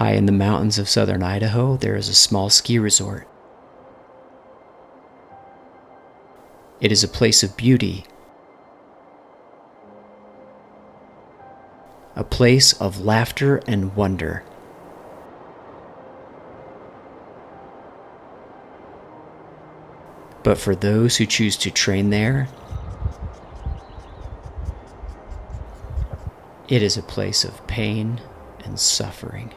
High in the mountains of Southern Idaho, there is a small ski resort. It is a place of beauty, a place of laughter and wonder. But for those who choose to train there, it is a place of pain and suffering.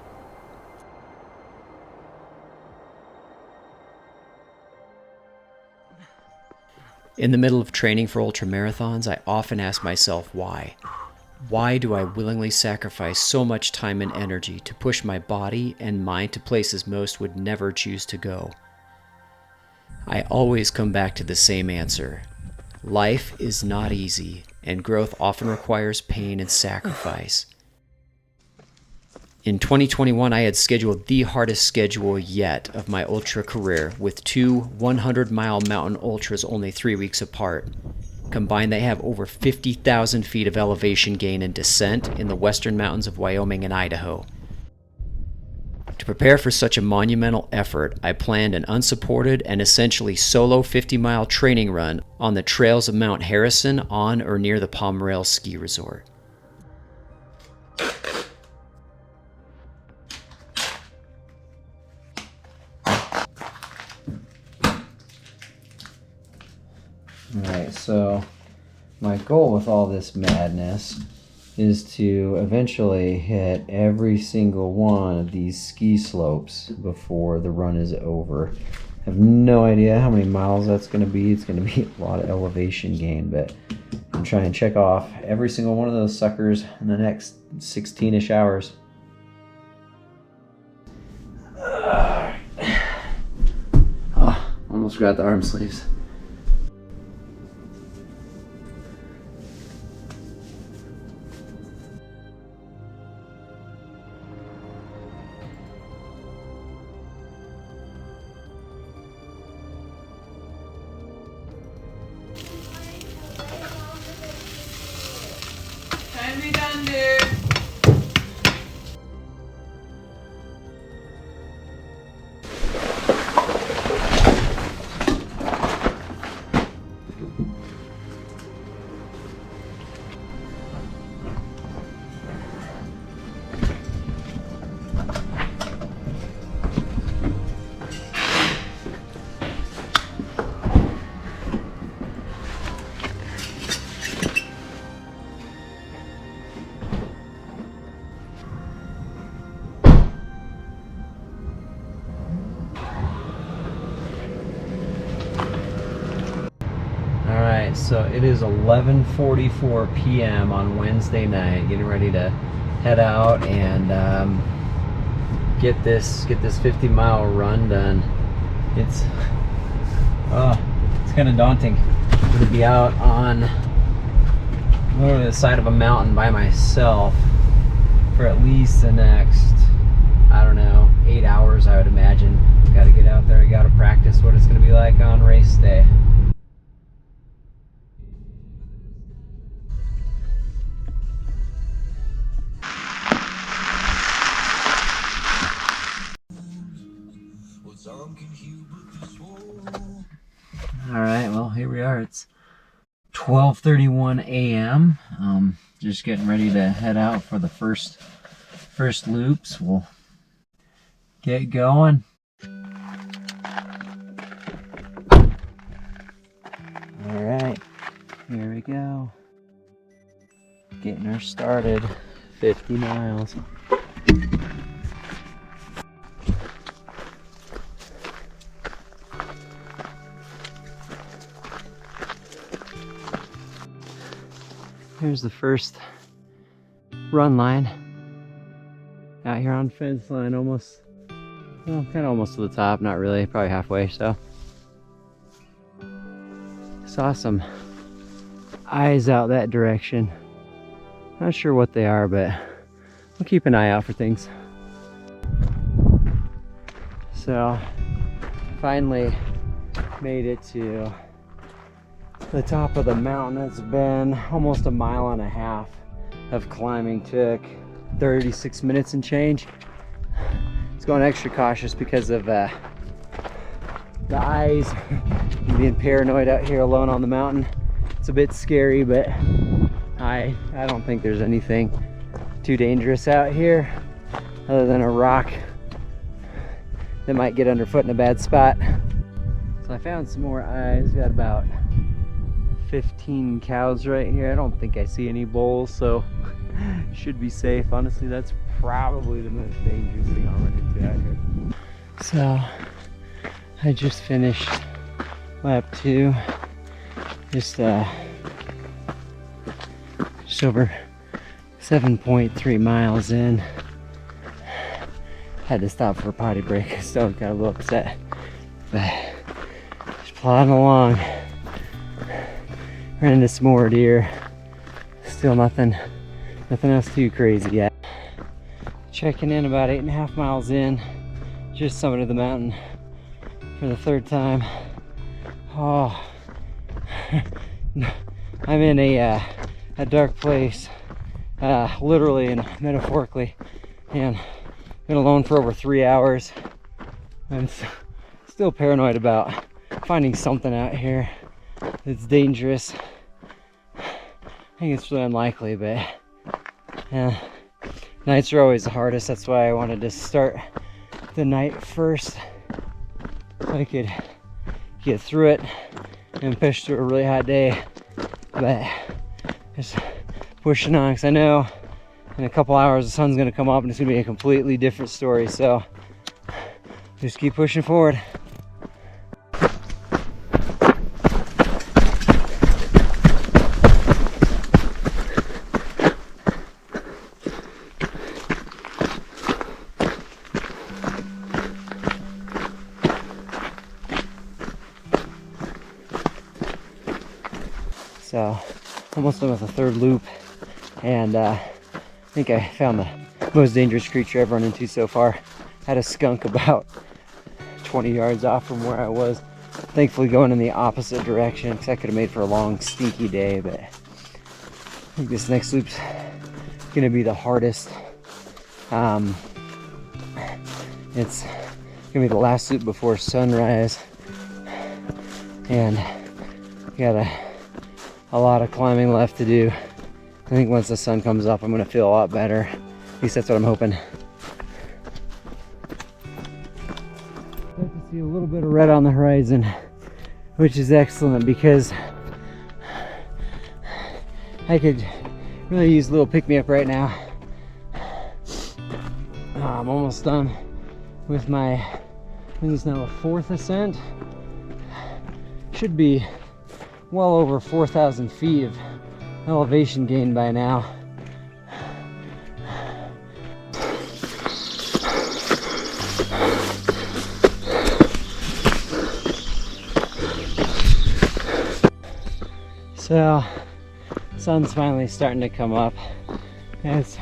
In the middle of training for ultramarathons, I often ask myself why. Why do I willingly sacrifice so much time and energy to push my body and mind to places most would never choose to go? I always come back to the same answer. Life is not easy, and growth often requires pain and sacrifice. In 2021, I had scheduled the hardest schedule yet of my ultra career, with two 100-mile mountain ultras only 3 weeks apart. Combined, they have over 50,000 feet of elevation gain and descent in the western mountains of Wyoming and Idaho. To prepare for such a monumental effort, I planned an unsupported and essentially solo 50-mile training run on the trails of Mount Harrison on or near the Pomerelle ski resort. Alright, so my goal with all this madness is to eventually hit every single one of these ski slopes before the run is over. I have no idea how many miles that's going to be. It's going to be a lot of elevation gain, but I'm trying to check off every single one of those suckers in the next 16-ish hours. Oh, almost forgot the arm sleeves. Time to be done, dude. So it is 11:44 p.m. on Wednesday night, getting ready to head out and get this 50-mile run done. It's kind of daunting to be out on the side of a mountain by myself for at least the next, I don't know, 8 hours, I would imagine. Got to get out there, got to practice what it's going to be like on race day. Alright, well, here we are. It's 12:31 a.m. Just getting ready to head out for the first loops. We'll get going. Alright, here we go. Getting her started. 50 miles. Here's the first run line. Out here on fence line, almost, well, kind of almost to the top, not really, probably halfway, so. Saw some eyes out that direction. Not sure what they are, but we'll keep an eye out for things. So, finally made it to the top of the mountain. It's been almost a mile and a half of climbing. Took 36 minutes and change. was going extra cautious because of the eyes. Being paranoid out here alone on the mountain. It's a bit scary, but I don't think there's anything too dangerous out here other than a rock that might get underfoot in a bad spot. So I found some more eyes. Got about 15 cows right here. I don't think I see any bulls, so should be safe. Honestly, that's probably the most dangerous thing I'll run into out here. So I just finished lap 2. Just over 7.3 miles in. Had to stop for a potty break. I still got a little upset, but just plodding along. Ran into some more deer. Still nothing else too crazy yet. Checking in about 8.5 miles in. Just summited the mountain for the 3rd time. Oh, I'm in a dark place, literally and metaphorically, and been alone for over 3 hours. I'm still paranoid about finding something out here that's dangerous. I think it's really unlikely, but nights are always the hardest. That's why I wanted to start the night first so I could get through it and push through a really hot day. But just pushing on, because I know in a couple hours the sun's going to come up and it's going to be a completely different story. So just keep pushing forward. So almost done with the 3rd loop, and I think I found the most dangerous creature I've run into so far. Had a skunk about 20 yards off from where I was. Thankfully going in the opposite direction, because that could have made for a long stinky day, but I think this next loop's gonna be the hardest. It's gonna be the last loop before sunrise, and got a lot of climbing left to do. I think once the sun comes up, I'm gonna feel a lot better. At least that's what I'm hoping. Start to see a little bit of red on the horizon, which is excellent because I could really use a little pick-me-up right now. I'm almost done with my, I think it's now the 4th ascent. Should be well over 4,000 feet of elevation gain by now. So, sun's finally starting to come up. It's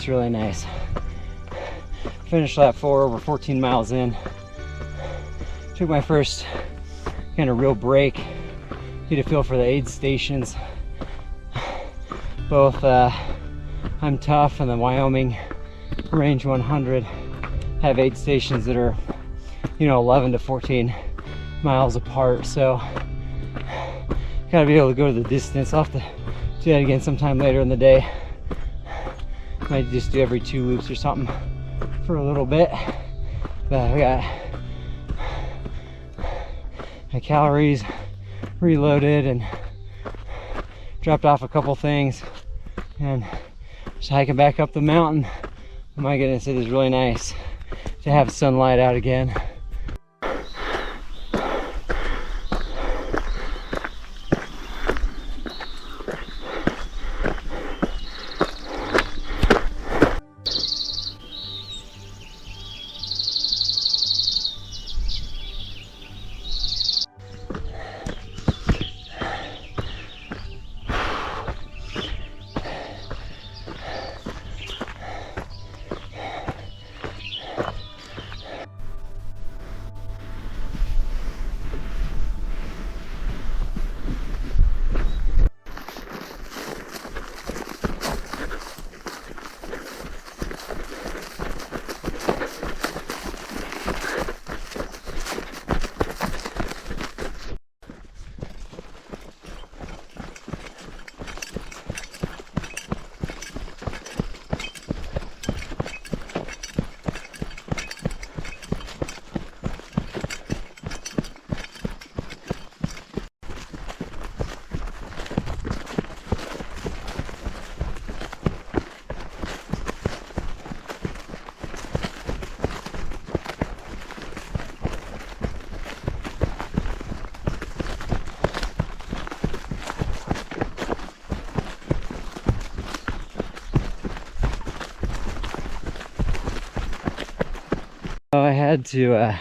really nice. Finished lap 4, over 14 miles in. Took my first kind of real break. Get a feel for the aid stations. Both IMTUF and the Wyoming Range 100 have aid stations that are, 11 to 14 miles apart. So gotta be able to go to the distance. I'll have to do that again sometime later in the day. Might just do every 2 loops or something for a little bit. But we got my calories reloaded and dropped off a couple things, and just hiking back up the mountain. Oh my goodness, it is really nice to have sunlight out again. So I had to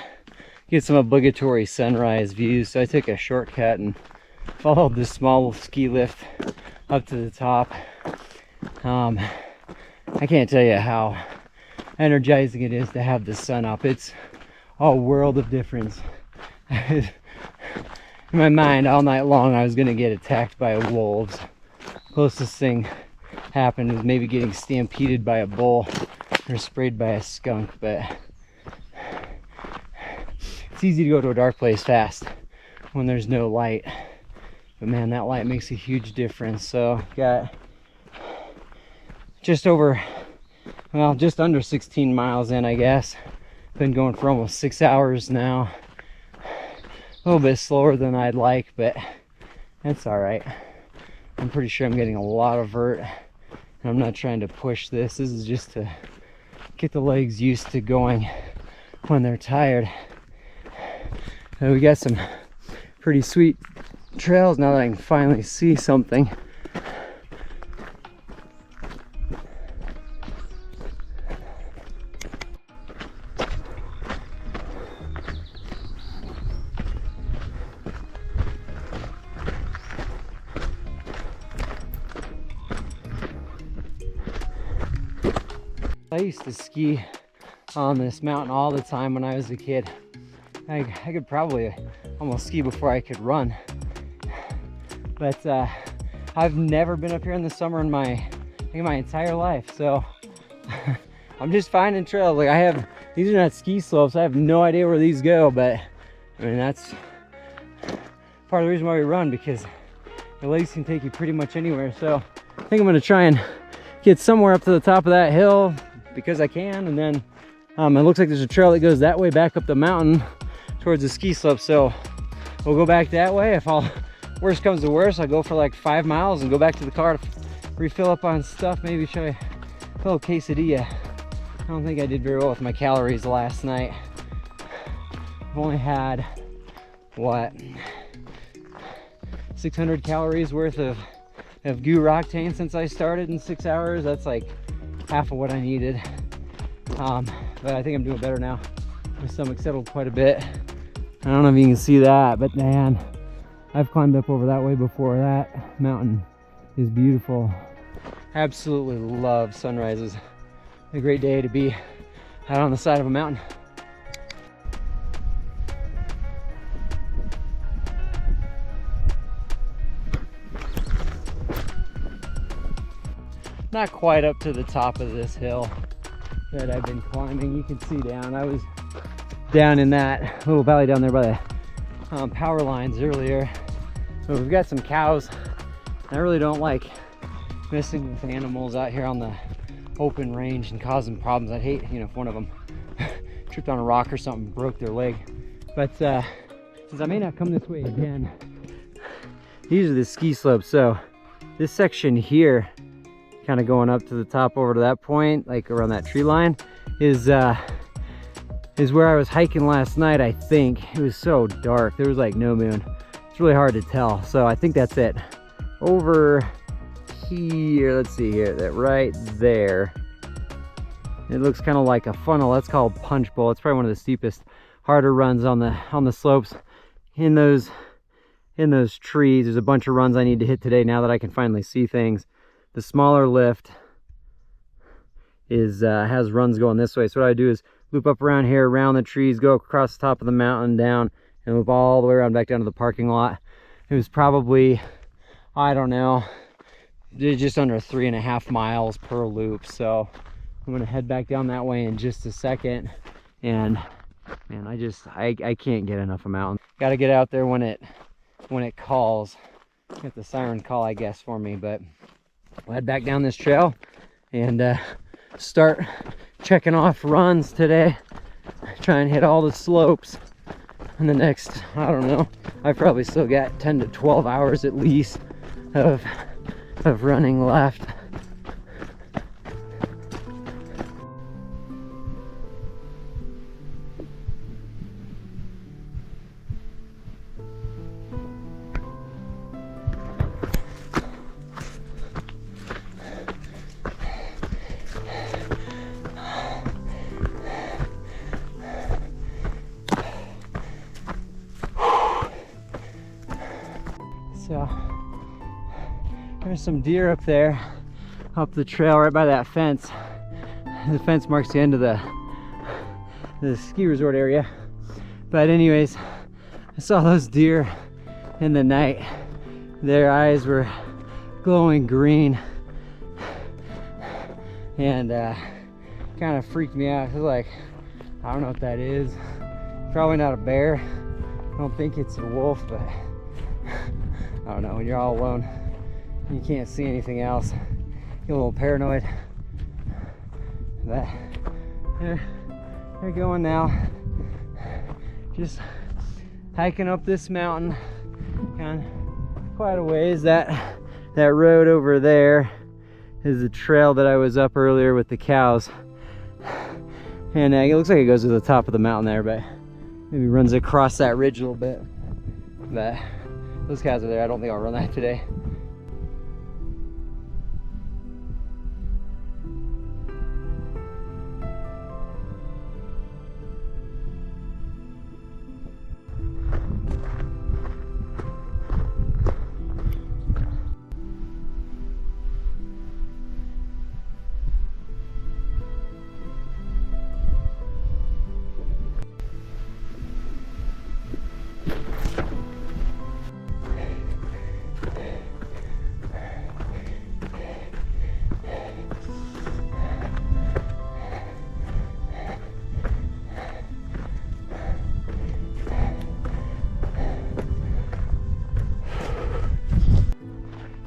get some obligatory sunrise views, so I took a shortcut and followed this small ski lift up to the top. I can't tell you how energizing it is to have the sun up. It's a world of difference. In my mind all night long I was gonna get attacked by wolves. Closest thing happened was maybe getting stampeded by a bull or sprayed by a skunk, but it's easy to go to a dark place fast when there's no light. But man, that light makes a huge difference. So got just over, well, just under 16 miles in, I guess. Been going for almost 6 hours now. A little bit slower than I'd like, but that's all right. I'm pretty sure I'm getting a lot of vert. I'm not trying to push this. This is just to get the legs used to going when they're tired. So we got some pretty sweet trails now that I can finally see something. I used to ski on this mountain all the time when I was a kid. I could probably almost ski before I could run. But I've never been up here in the summer in my entire life. So I'm just finding trails. Like these are not ski slopes. I have no idea where these go, but I mean, that's part of the reason why we run, because your legs can take you pretty much anywhere. So I think I'm gonna try and get somewhere up to the top of that hill because I can, and then it looks like there's a trail that goes that way back up the mountain towards the ski slope. So we'll go back that way. If worst comes to worst, I'll go for like 5 miles and go back to the car to refill up on stuff, maybe try a little quesadilla. I don't think I did very well with my calories last night. I've only had, what, 600 calories worth of goo octane since I started in 6 hours. That's like half of what I needed. But I think I'm doing better now. My stomach settled quite a bit. I don't know if you can see that, but man, I've climbed up over that way before. That mountain is beautiful. Absolutely love sunrises. A great day to be out on the side of a mountain. Not quite up to the top of this hill that I've been climbing. You can see down. I was down in that little valley down there by the power lines earlier. So we've got some cows. I really don't like messing with animals out here on the open range and causing problems. I'd hate, if one of them tripped on a rock or something, broke their leg. But since I may not come this way again, these are the ski slopes. So this section here, kind of going up to the top over to that point, like around that tree line, is where I was hiking last night. I think it was so dark, there was like no moon. It's really hard to tell. So I think that's it. Over here, let's see here, that right there, it looks kind of like a funnel. That's called Punch Bowl. It's probably one of the steepest, harder runs on the slopes. In those trees, there's a bunch of runs I need to hit today now that I can finally see things. The smaller lift has runs going this way. So what I do is loop up around here, around the trees, go across the top of the mountain, down, and loop all the way around back down to the parking lot. It was probably, I don't know, just under 3.5 miles per loop. So I'm gonna head back down that way in just a second. And man, I can't get enough of mountains. Got to get out there when it calls. Get the siren call, I guess, for me. But we'll head back down this trail and start checking off runs today. Try and hit all the slopes in the next, I don't know, I've probably still got 10 to 12 hours at least of running left. There's some deer up there, up the trail right by that fence. The fence marks the end of the ski resort area. But anyways, I saw those deer in the night. Their eyes were glowing green and kind of freaked me out. I was like, I don't know what that is. Probably not a bear. I don't think it's a wolf, but I don't know. When you're all alone, you can't see anything else. Get a little paranoid. But they're going now. Just hiking up this mountain, kind of quite a ways. That road over there is the trail that I was up earlier with the cows, and it looks like it goes to the top of the mountain there, but maybe runs across that ridge a little bit. But those cows are there. I don't think I'll run that today.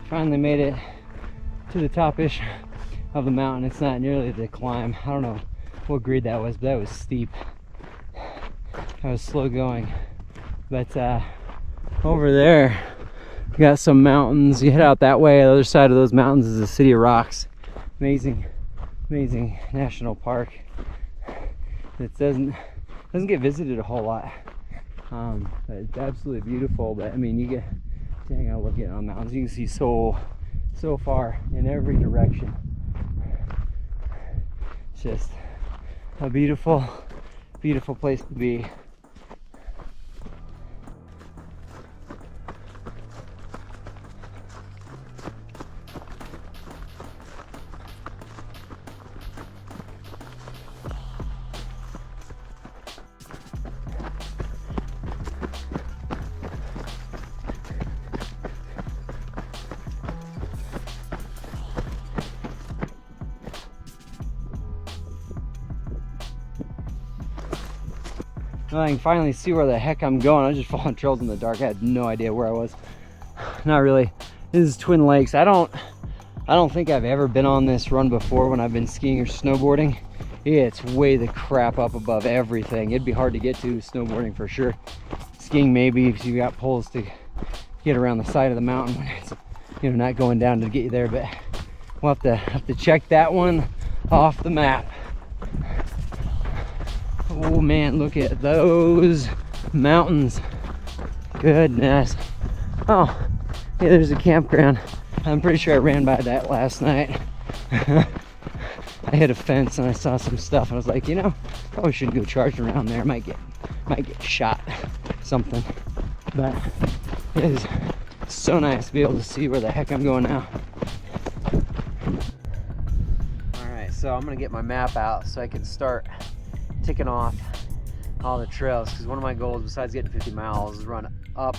Finally made it to the top-ish of the mountain. It's not nearly the climb. I don't know what grade that was, but that was steep. I was slow going. But over there, you got some mountains. You head out that way. The other side of those mountains is the City of Rocks. Amazing, amazing national park. It doesn't get visited a whole lot. But it's absolutely beautiful. But I mean, you get, dang, I love getting on mountains. You can see so far in every direction. It's just a beautiful, beautiful place to be. I can finally see where the heck I'm going. I was just following trails in the dark. I had no idea where I was. Not really. This is Twin Lakes. I don't think I've ever been on this run before when I've been skiing or snowboarding. It's way the crap up above everything. It'd be hard to get to snowboarding for sure. Skiing maybe if you got poles to get around the side of the mountain when it's, you know, not going down to get you there. But we'll have to check that one off the map. Oh man, look at those mountains. Goodness. Oh, hey, there's a campground. I'm pretty sure I ran by that last night. I hit a fence and I saw some stuff and I was like, you know, probably shouldn't go charging around there. Might get shot, something. But it is so nice to be able to see where the heck I'm going now. All right, so I'm gonna get my map out so I can start ticking off all the trails, because one of my goals besides getting 50 miles is run up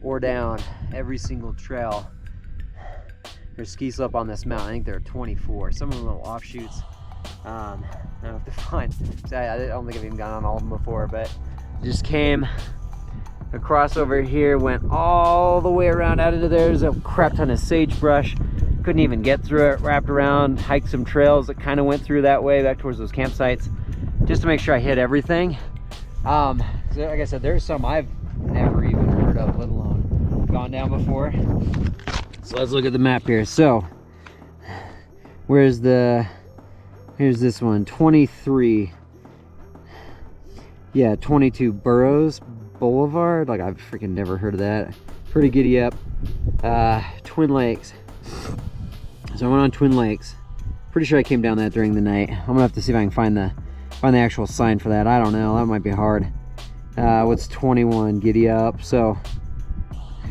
or down every single trail. There's ski slope on this mountain. I think there are 24. Some of them little offshoots. I have to find. I don't think I've even gone on all of them before, but just came across over here, went all the way around out into there. There's a crap ton of sagebrush. Couldn't even get through it. Wrapped around, hiked some trails that kind of went through that way back towards those campsites, just to make sure I hit everything. So like I said, there's some I've never even heard of, let alone gone down before. So let's look at the map here. So here's this one, 23. Yeah, 22 Burroughs Boulevard. Like, I've freaking never heard of that. Pretty giddy up. Twin Lakes. So I went on Twin Lakes. Pretty sure I came down that during the night. I'm gonna have to see if I can find the actual sign for that. I don't know, that might be hard. What's 21? Giddy up. So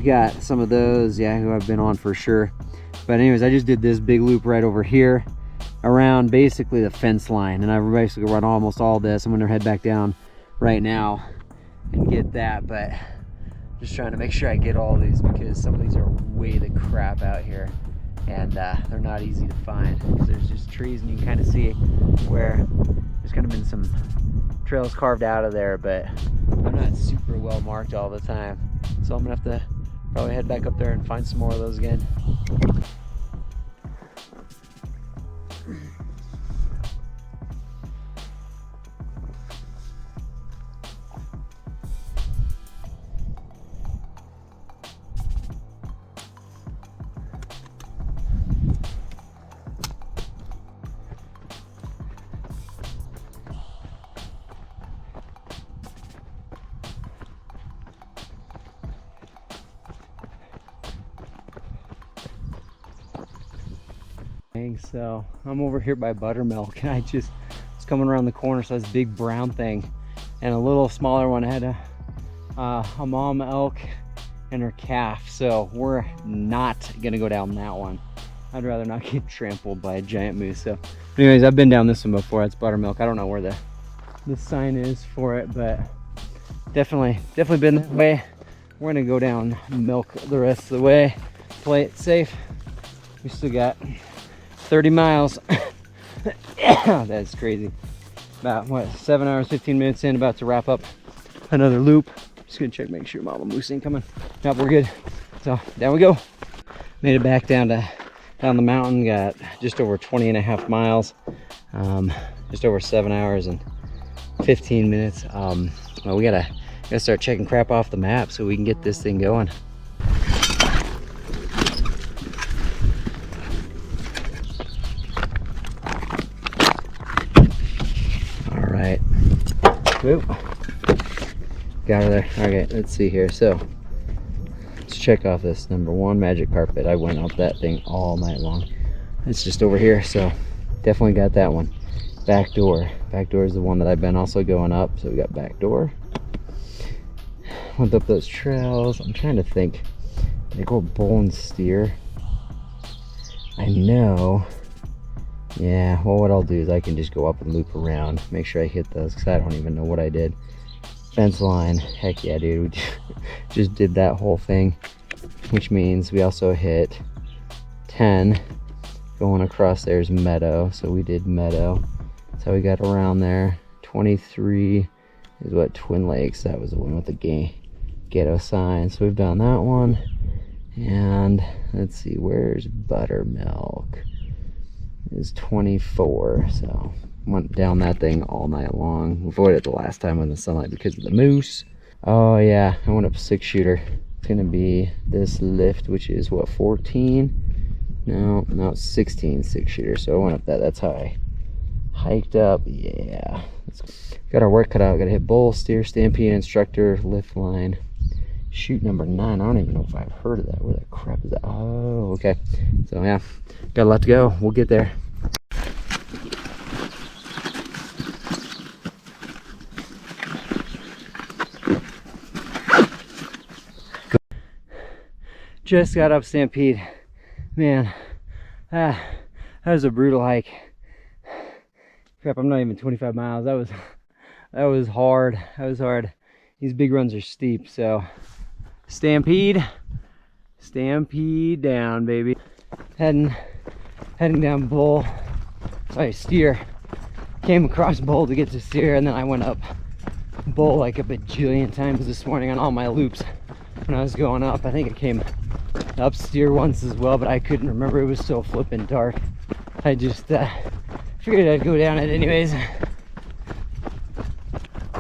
we got some of those, yeah, who I've been on for sure. But anyways, I just did this big loop right over here around basically the fence line, and I basically run almost all this. I'm gonna head back down right now and get that, but just trying to make sure I get all these because some of these are way the crap out here, and they're not easy to find because there's just trees, and you can kind of see where there's kind of been some trails carved out of there, but they're not super well marked all the time. So I'm gonna have to probably head back up there and find some more of those again. So I'm over here by Buttermilk, and I just was coming around the corner, saw this big brown thing, and a little smaller one had a mom elk and her calf. So we're not gonna go down that one. I'd rather not get trampled by a giant moose. So anyways, I've been down this one before. It's Buttermilk. I don't know where the sign is for it, but definitely been that way. We're gonna go down Milk the rest of the way, play it safe. We still got 30 miles. That's crazy. About what, 7 hours 15 minutes in, about to wrap up another loop. Just gonna check, make sure Mama Moose ain't coming. Nope, we're good. So down we go. Made it back down the mountain. Got just over 20.5 miles, just over 7 hours and 15 minutes. Well, we gotta start checking crap off the map so we can get this thing going. Whoop. Got her there. Okay, let's see here. So let's check off this number 1 magic carpet. I went up that thing all night long. It's just over here, so definitely got that one. Back door. Back door is the one that I've been also going up. So we got back door. Went up those trails. I'm trying to think. Did I go bull and steer? I know. Yeah, well, what I'll do is I can just go up and loop around, make sure I hit those, because I don't even know what I did. Fence line, heck yeah, dude, we just did that whole thing, which means we also hit 10. Going across there's meadow, so we did meadow. That's how we got around there. 23 is what, Twin Lakes, that was the one with the ghetto sign, so we've done that one. And let's see, where's Buttermilk? Is 24, so went down that thing all night long. Avoided it the last time in the sunlight because of the moose. Oh yeah, I went up 6-shooter. It's gonna be this lift, which is what, 14? No, it's 16 6-shooter. So I went up that. That's how I hiked up. Yeah, got our work cut out. Got to hit bull, steer, stampede, instructor, lift line. Shoot number 9. I don't even know if I've heard of that. Where the crap is that? Oh, okay. So yeah, got a lot to go. We'll get there. Just got up Stampede. Man, that was a brutal hike. Crap, I'm not even 25 miles. That was hard. That was hard. These big runs are steep, so Stampede down, baby. Heading down bull. Sorry, steer. Came across bull to get to steer, and then I went up bull like a bajillion times this morning on all my loops when I was going up. I think I came up steer once as well, but I couldn't remember. It was so flippin' dark. I just figured I'd go down it anyways.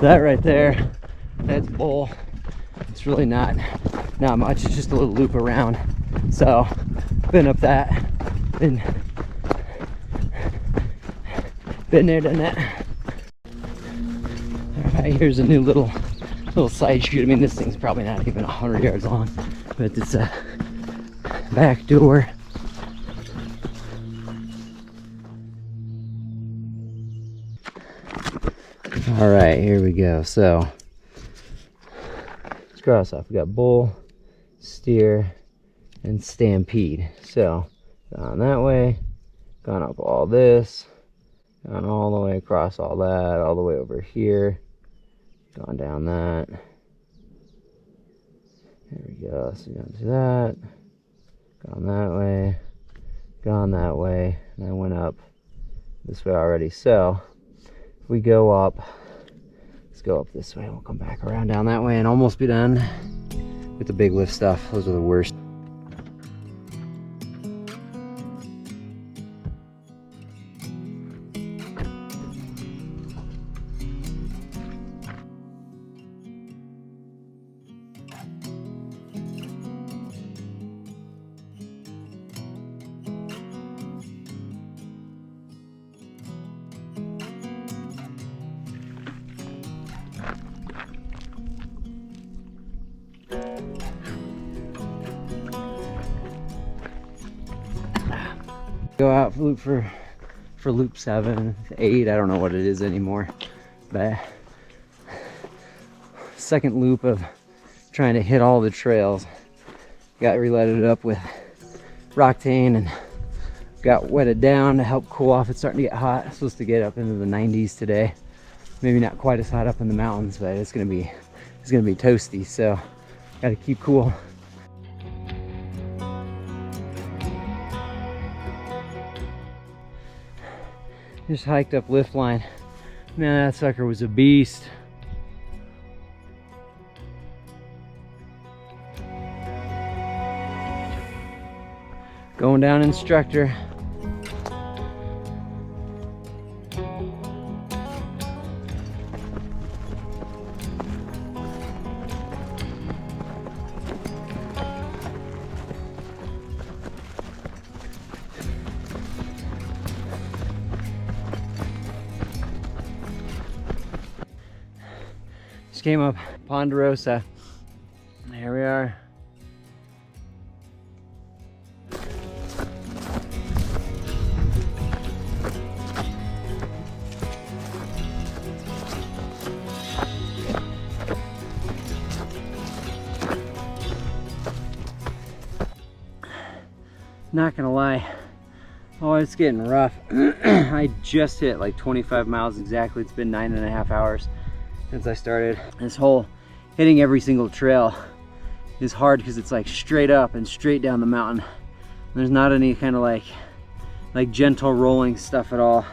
That right there, that's bull. It's really not much. It's just a little loop around. So been up that, been there, done that. All right, here's a new little side shoot. I mean, this thing's probably not even 100 yards long, but it's a back door. All right, here we go. So cross off. We got bull, steer, and stampede. So gone that way, gone up all this, gone all the way across all that, all the way over here, gone down that. There we go, so gone to that, gone that way, gone that way, and I went up this way already. So if we go up, let's go up this way, we'll come back around down that way and almost be done with the big lift stuff. Those are the worst. Go out for loop 7, 8, I don't know what it is anymore, but second loop of trying to hit all the trails. Got reloaded up with Roctane and got wetted down to help cool off. It's starting to get hot. It's supposed to get up into the 90s today. Maybe not quite as hot up in the mountains, but it's gonna be toasty, so gotta keep cool. Just hiked up lift line. Man, that sucker was a beast. Going down instructor. Just came up Ponderosa. There we are. Not gonna lie, oh, it's getting rough. I just hit like 25 miles exactly. It's been 9.5 hours since I started. This whole hitting every single trail is hard because it's like straight up and straight down the mountain. There's not any kind of like gentle rolling stuff at all,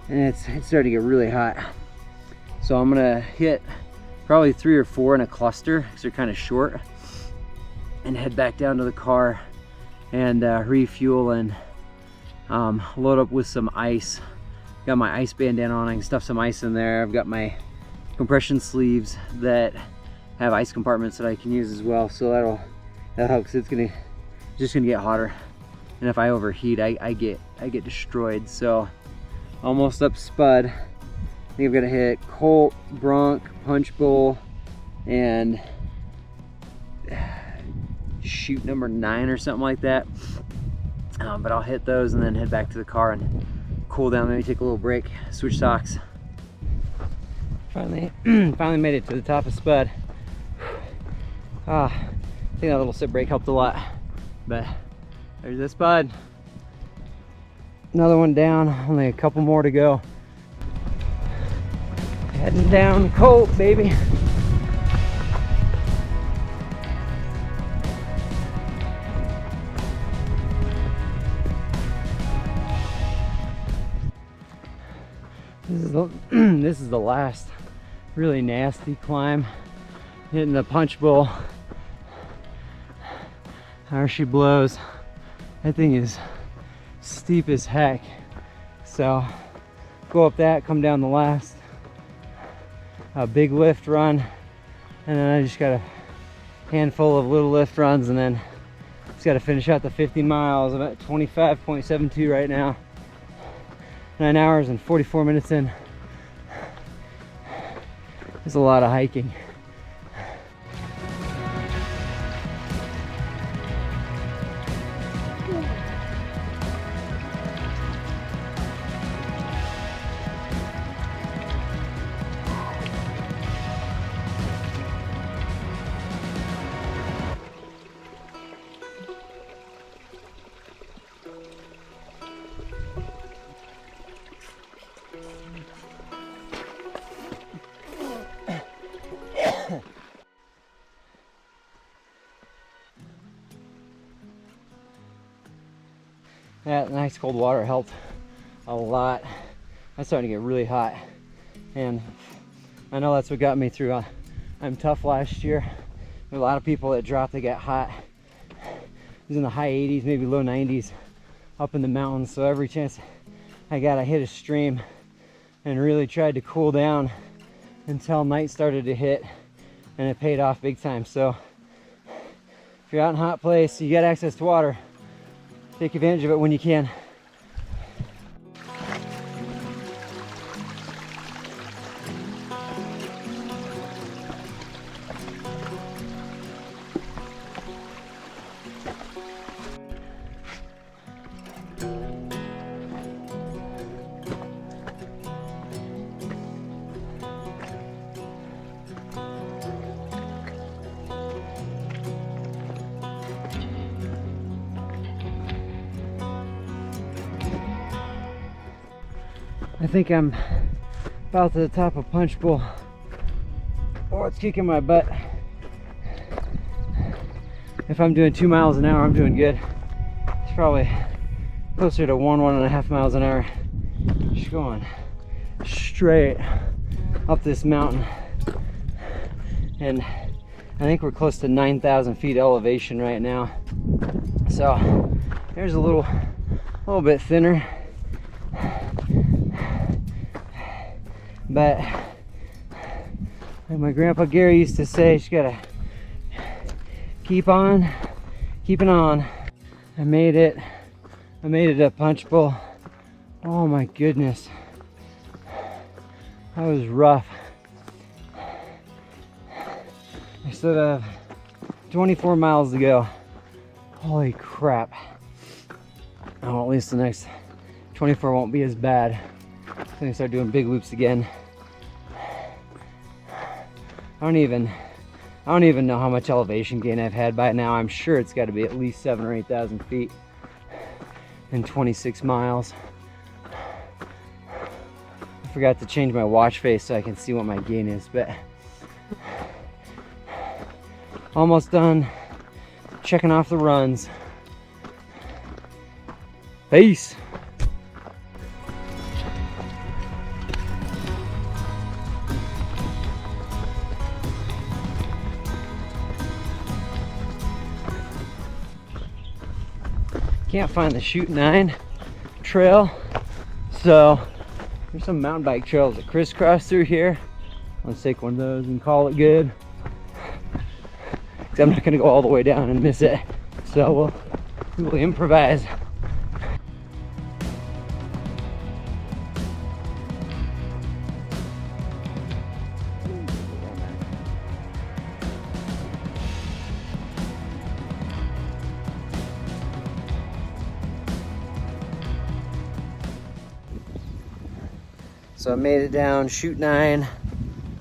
and it's starting to get really hot. So I'm gonna hit probably 3 or 4 in a cluster because they're kind of short, and head back down to the car and refuel and load up with some ice. Got my ice bandana on. I can stuff some ice in there. I've got my compression sleeves that have ice compartments that I can use as well, so that'll help, because it's just gonna get hotter, and if I overheat I get destroyed. So almost up Spud. I think I've got to hit Colt, Bronc, Punch Bowl, and shoot number 9 or something like that. But I'll hit those and then head back to the car and cool down, maybe take a little break, switch socks. Finally made it to the top of Spud. I think that little sit break helped a lot. But there's this Spud. Another one down, only a couple more to go. Heading down Colt, baby. This is the last really nasty climb. Hitting the Punch Bowl. There she blows. That thing is steep as heck. So go up that, come down the last big lift run, and then I just got a handful of little lift runs, and then just got to finish out the 50 miles. I'm at 25.72 right now. 9 hours and 44 minutes in. There's a lot of hiking. That nice cold water helped a lot. I'm starting to get really hot, and I know that's what got me through IMTUF last year. There were a lot of people that dropped, they got hot. It was in the high 80s, maybe low 90s up in the mountains. So every chance I got, I hit a stream and really tried to cool down until night started to hit, and it paid off big time. So if you're out in a hot place, you got access to water, take advantage of it when you can. I think I'm about to the top of Punch Bowl. Oh, it's kicking my butt. If I'm doing 2 miles an hour, I'm doing good. It's probably closer to 1.5 miles an hour. Just going straight up this mountain. And I think we're close to 9,000 feet elevation right now. So there's a little bit thinner. But like my grandpa Gary used to say, you just gotta keep on keeping on. I made it to Punch Bowl. Oh my goodness, that was rough. I still have 24 miles to go. Holy crap. Oh, at least the next 24 won't be as bad. I'm gonna start doing big loops again. I don't even know how much elevation gain I've had by now. I'm sure it's got to be at least 7,000 or 8,000 feet in 26 miles. I forgot to change my watch face so I can see what my gain is, but almost done checking off the runs. Peace. Can't find the Chute 9 trail, so there's some mountain bike trails that crisscross through here. Let's take one of those and call it good, because I'm not going to go all the way down and miss it, so we'll improvise. So I made it down Chute 9,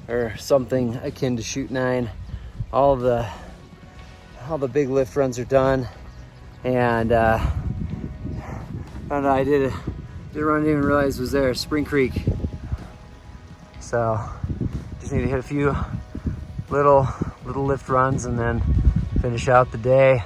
or something akin to Chute 9. All the big lift runs are done, and found out I did a run I didn't even realize was there, Spring Creek. So just need to hit a few little lift runs and then finish out the day.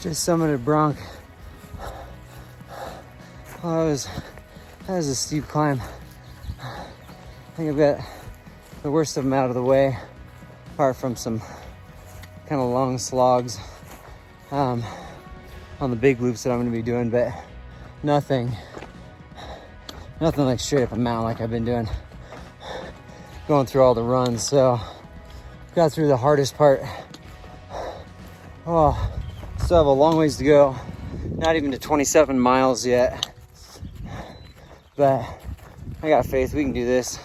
Just summited Bronc. Oh, that was a steep climb. I think I've got the worst of them out of the way, apart from some kind of long slogs on the big loops that I'm going to be doing, but nothing like straight up a mountain like I've been doing, going through all the runs. So got through the hardest part. Oh, still have a long ways to go, not even to 27 miles yet, but I got faith we can do this.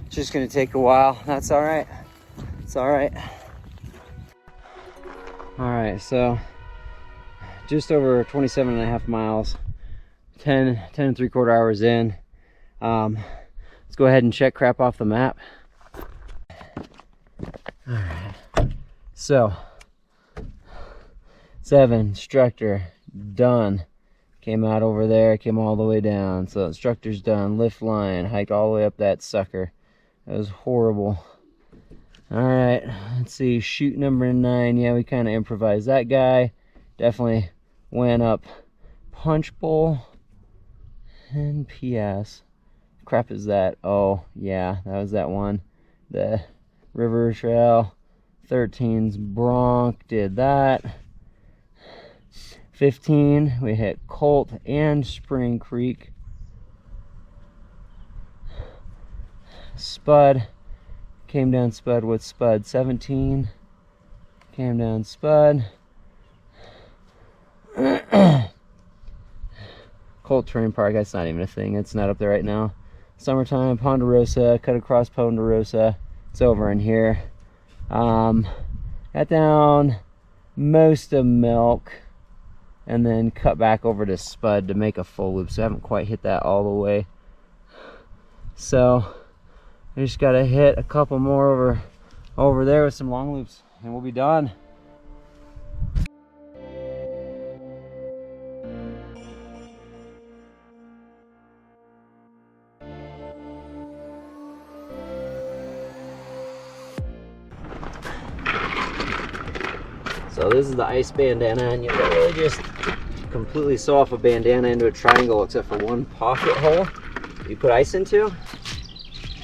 It's just gonna take a while. That's all right. It's all right. All right, so just over 27.5 miles, 10 and 3/4 hours in. Let's go ahead and check crap off the map. All right, so 7 Structure done, Came out over there, came all the way down. So instructor's done, lift line, hike all the way up that sucker. That was horrible. All right, let's see, chute number 9. Yeah, we kind of improvised. That guy definitely went up punch bowl and PS. Crap is that? Oh yeah, that was that one. The river trail 13's Bronc did that. 15 we hit Colt and Spring Creek. Spud came down Spud with Spud. 17 came down Spud. Colt Terrain Park, that's not even a thing. It's not up there right now. Summertime, Ponderosa, cut across Ponderosa. It's over in here. Got down most of Milk and then cut back over to Spud to make a full loop. So I haven't quite hit that all the way. So I just gotta hit a couple more over there with some long loops and we'll be done. So this is the ice bandana, and you can really just completely sew off a bandana into a triangle except for one pocket hole you put ice into,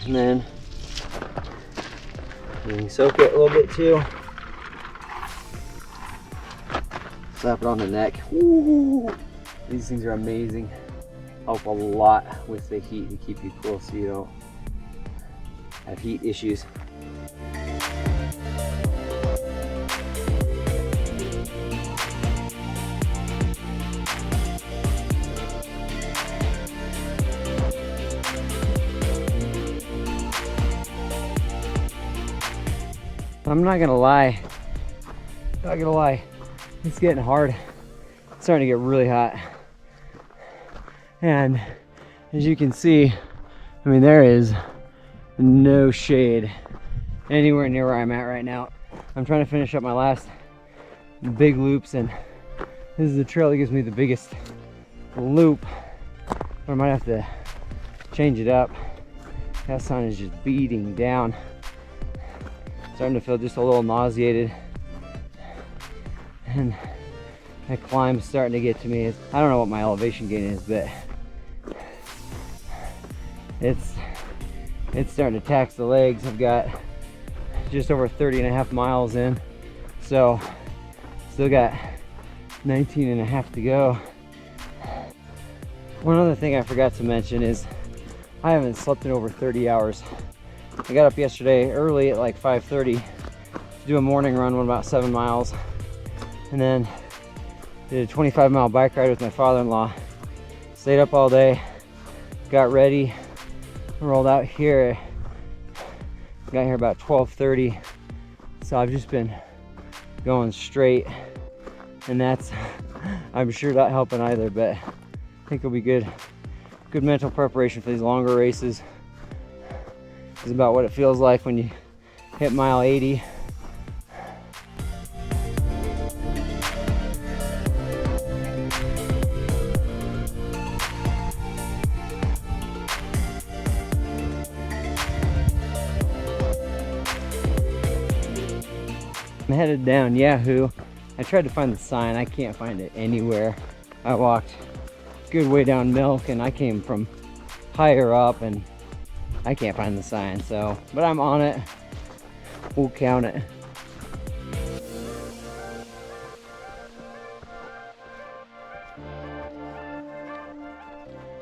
and then you can soak it a little bit too. Slap it on the neck. Ooh, these things are amazing. Help a lot with the heat to keep you cool so you don't have heat issues. I'm not gonna lie, it's getting hard. It's starting to get really hot. And as you can see, I mean, there is no shade anywhere near where I'm at right now. I'm trying to finish up my last big loops, and this is the trail that gives me the biggest loop. But I might have to change it up. That sun is just beating down. Starting to feel just a little nauseated, and that climb's starting to get to me. I don't know what my elevation gain is, but it's starting to tax the legs. I've got just over 30.5 miles in, so still got 19.5 to go. One other thing I forgot to mention is I haven't slept in over 30 hours. I got up yesterday early at like 5:30 to do a morning run, went about 7 miles, and then did a 25-mile bike ride with my father-in-law. Stayed up all day, got ready, rolled out here. Got here about 12:30, so I've just been going straight, and that's I'm sure not helping either, but I think it'll be good mental preparation for these longer races. Is about what it feels like when you hit mile 80. I'm headed down Yahoo. I tried to find the sign. I can't find it anywhere. I walked a good way down Milk, and I came from higher up, and I can't find the sign, so, but I'm on it. We'll count it.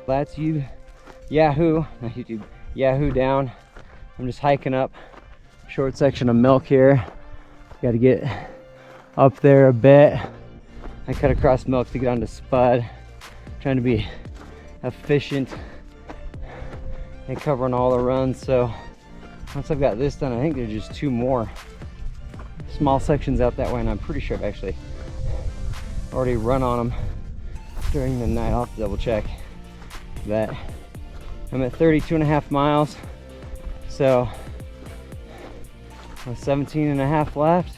That's Yahoo, not YouTube, Yahoo down. I'm just hiking up short section of Milk here. Got to get up there a bit. I cut across Milk to get onto Spud. Trying to be efficient and covering all the runs. So once I've got this done, I think there's just 2 more small sections out that way, and I'm pretty sure I've actually already run on them during the night. I'll have to double check that. I'm at 32.5 miles, so 17.5 left.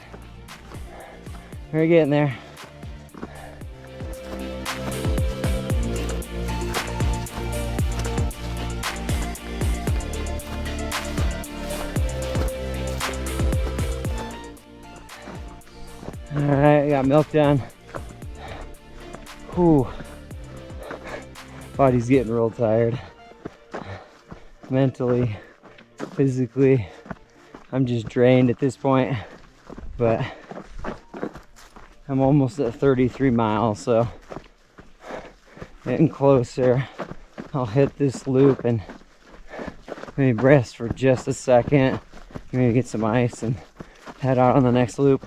We're getting there. Alright, got milk done. Whew. Body's getting real tired. Mentally, physically, I'm just drained at this point. But I'm almost at 33 miles, so getting closer. I'll hit this loop and maybe rest for just a second. Maybe get some ice and head out on the next loop.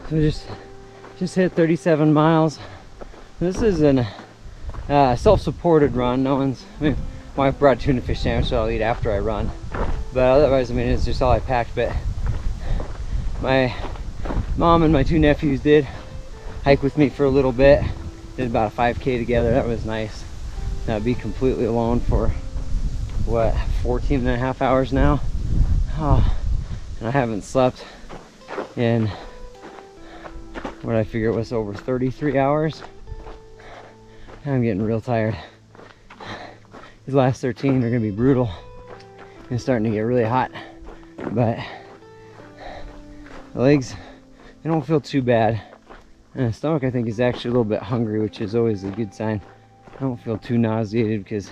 So just hit 37 miles. This is a self-supported run. No one's, I mean, my wife brought tuna fish sandwich, so I'll eat after I run. But otherwise, I mean, it's just all I packed. But my mom and my two nephews did hike with me for a little bit. Did about a 5K together. That was nice. Now be completely alone for what, 14 and a half hours now. Oh, and I haven't slept in what I figure was over 33 hours. I'm getting real tired. These last 13 are gonna be brutal. It's starting to get really hot, but the legs, they don't feel too bad. And the stomach, I think, is actually a little bit hungry, which is always a good sign. I don't feel too nauseated, because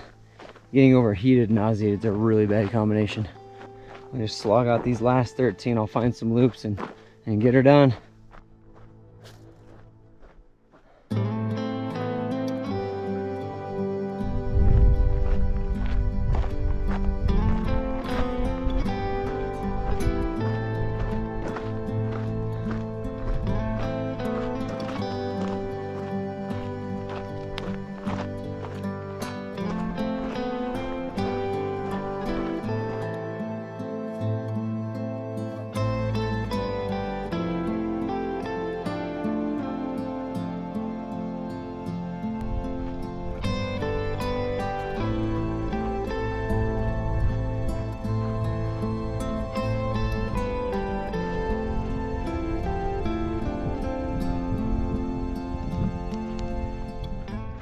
getting overheated and nauseated is a really bad combination. I'll just slog out these last 13. I'll find some loops and get her done.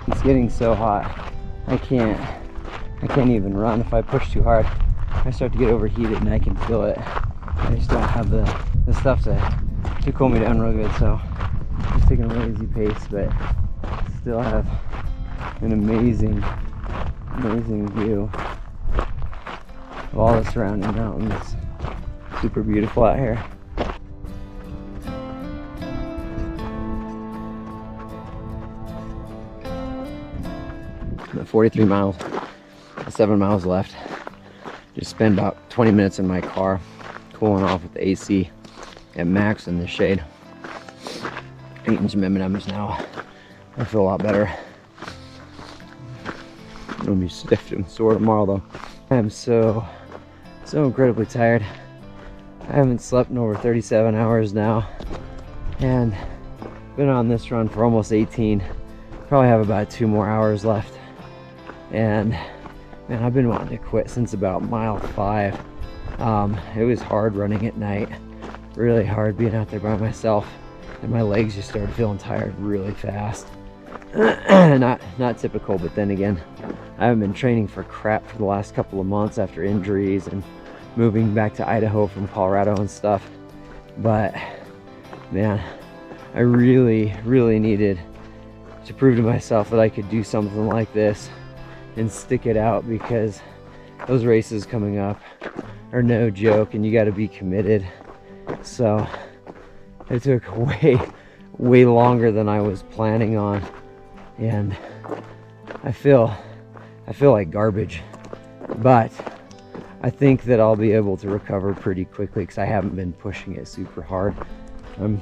It's getting so hot. I can't even run. If I push too hard, I start to get overheated and I can feel it. I just don't have the stuff to cool me down real good, so I'm just taking a really easy pace, but still have an amazing view of all the surrounding mountains. Super beautiful out here. I'm at 43 miles, 7 miles left. Just spent about 20 minutes in my car, cooling off with the AC at max in the shade. Eating some M&Ms now. I feel a lot better. I'm gonna be stiff and sore tomorrow though. I'm so incredibly tired. I haven't slept in over 37 hours now, and been on this run for almost 18. Probably have about 2 more hours left. And man, I've been wanting to quit since about mile 5. It was hard running at night, really hard being out there by myself, and my legs just started feeling tired really fast. not typical, but then again, I haven't been training for crap for the last couple of months after injuries and moving back to Idaho from Colorado and stuff. But man, I really needed to prove to myself that I could do something like this and stick it out, because those races coming up are no joke and you got to be committed. So it took way longer than I was planning on, and I feel like garbage, but I think that I'll be able to recover pretty quickly because I haven't been pushing it super hard. I'm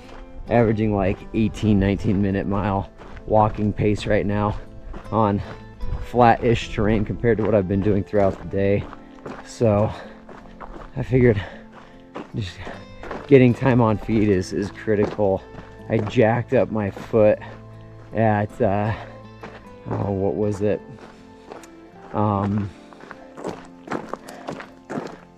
averaging like 18-19 minute mile walking pace right now on flat-ish terrain compared to what I've been doing throughout the day. So I figured just getting time on feet is critical. I jacked up my foot at oh, what was it?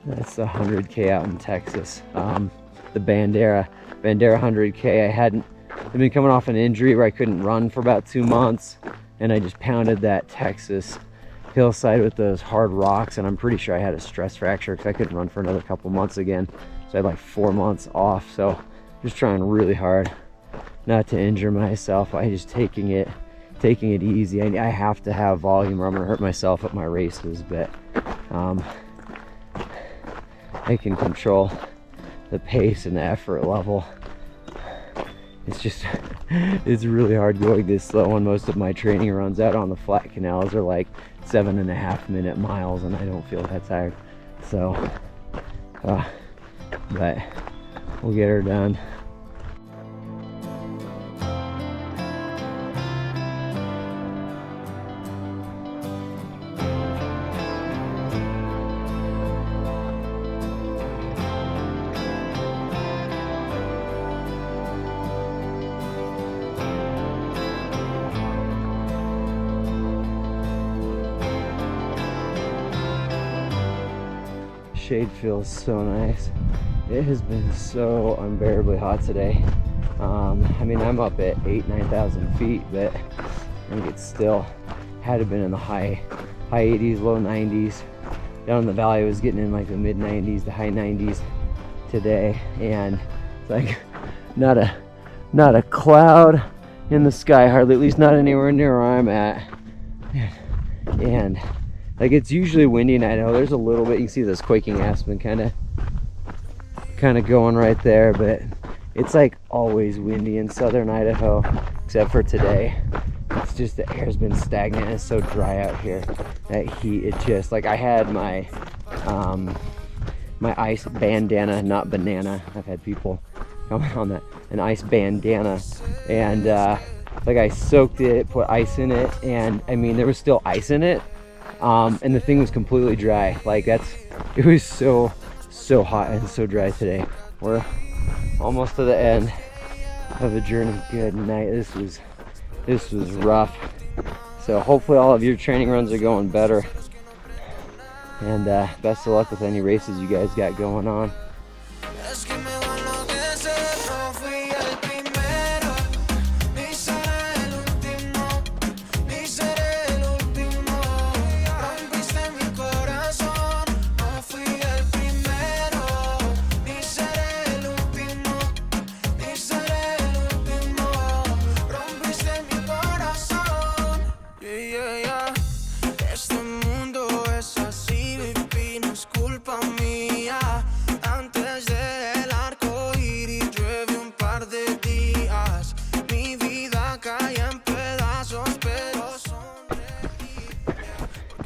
That's the 100K out in Texas. The Bandana 100K. I'd been coming off an injury where I couldn't run for about 2 months, and I just pounded that Texas hillside with those hard rocks, and I'm pretty sure I had a stress fracture because I couldn't run for another couple months again. So I had like 4 months off. So just trying really hard not to injure myself. I just taking it easy. I have to have volume or I'm gonna hurt myself at my races, but I can control the pace and the effort level. It's just, it's really hard going this slow, and most of my training runs out on the flat canals are like 7.5 minute miles, and I don't feel that tired. So, but we'll get her done. Shade feels so nice. It has been so unbearably hot today. I mean, I'm up at 9,000 feet, but I think it's still had to been in the high 80s, low 90s. Down in the valley, I was getting in like the mid 90s, the high 90s today, and it's like not a cloud in the sky, hardly, at least not anywhere near where I'm at. And like, it's usually windy in Idaho. There's a little bit, you can see this quaking aspen kind of going right there, but it's like always windy in Southern Idaho, except for today. It's just the air's been stagnant. It's so dry out here. That heat, it just, like, I had my my ice bandana, not banana. I've had people comment on that. An ice bandana, and like, I soaked it, put ice in it, and I mean, there was still ice in it. And the thing was completely dry. Like, it was so hot and so dry today. We're almost to the end of the journey. Good night. This was rough. So hopefully all of your training runs are going better. And best of luck with any races you guys got going on.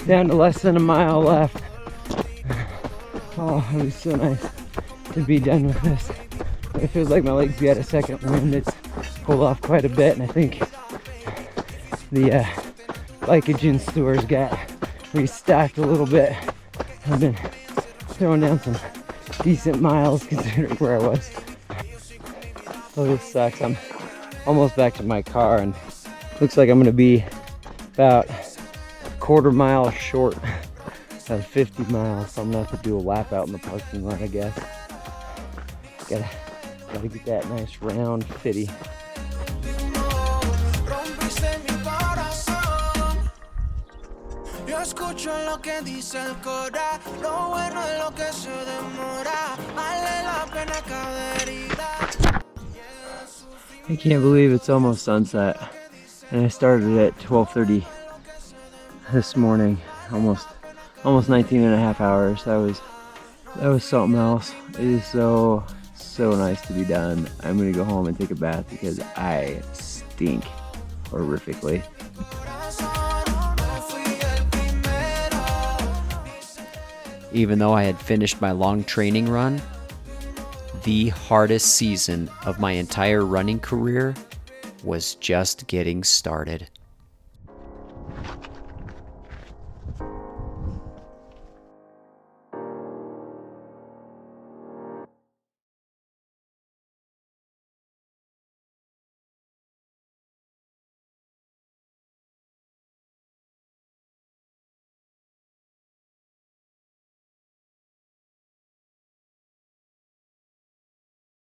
Down to less than a mile left. Oh, it was so nice to be done with this. It feels like my legs got a second wind. It's pulled off quite a bit, and I think the glycogen stores got restocked a little bit. I've been throwing down some decent miles considering where I was. Oh, this sucks. I'm almost back to my car, and looks like I'm gonna be about quarter mile short of 50 miles, so I'm gonna have to do a lap out in the parking lot, I guess. Gotta get that nice round fitty. I can't believe it's almost sunset, and I started at 12:30 this morning. Almost 19 and a half hours. That was something else. It is so nice to be done. I'm gonna go home and take a bath because I stink horrifically. Even though I had finished my long training run, the hardest season of my entire running career was just getting started.